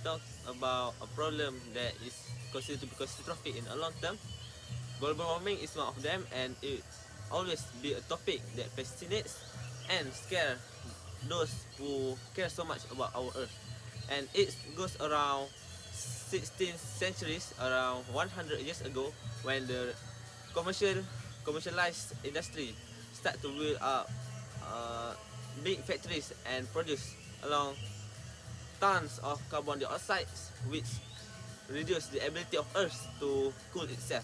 talk about a problem that is considered to be catastrophic in a long term, global warming is one of them, and it always be a topic that fascinates and scare those who care so much about our Earth. And it goes around 16th centuries, around 100 years ago, when the commercialized industry start to build up big factories and produce along tons of carbon dioxide, which reduce the ability of Earth to cool itself.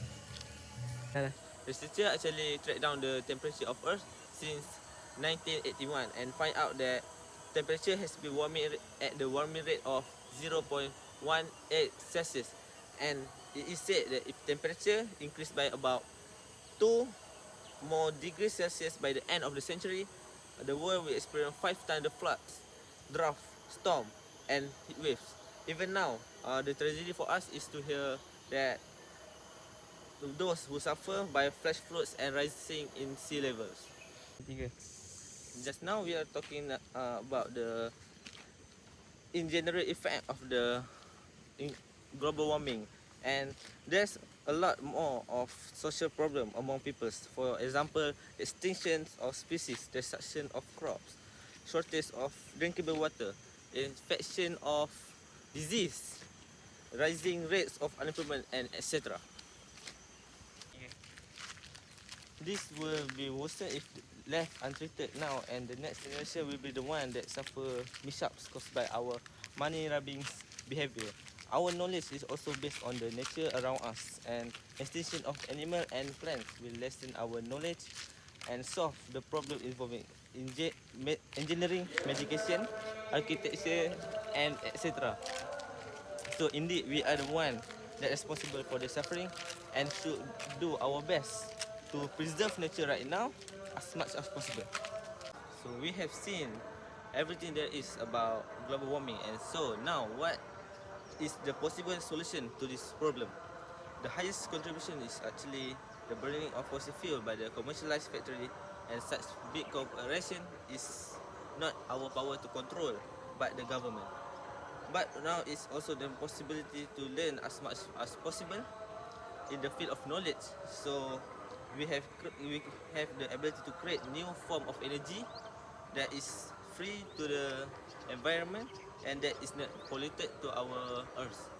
Researchers actually track down the temperature of Earth since 1981 and find out that temperature has been warming at the warming rate of 0.18 Celsius, and it is said that if temperature increased by about 2 more degrees Celsius by the end of the century, the world will experience 5 times the floods, drought, storm, and heat waves. Even now, the tragedy for us is to hear that those who suffer by flash floods and rising in sea levels. Just now we are talking about the in general effect of the global warming, and there's a lot more of social problem among peoples. For example, extinction of species, destruction of crops, shortage of drinkable water, infection of disease, rising rates of unemployment, and etc. This will be worsened if left untreated now, and the next generation will be the one that suffer mishaps caused by our money-grabbing behavior. Our knowledge is also based on the nature around us, and extinction of animal and plants will lessen our knowledge and solve the problem involving engineering, medication, architecture, and etc. So indeed, we are the one that responsible for the suffering and should do our best to preserve nature right now as much as possible. So we have seen everything there is about global warming, and so now what is the possible solution to this problem? The highest contribution is actually the burning of fossil fuel by the commercialized factory, and such big corporation is not our power to control, but the government. But now it's also the possibility to learn as much as possible in the field of knowledge. So we have the ability to create new form of energy that is free to the environment and that is not polluted to our earth.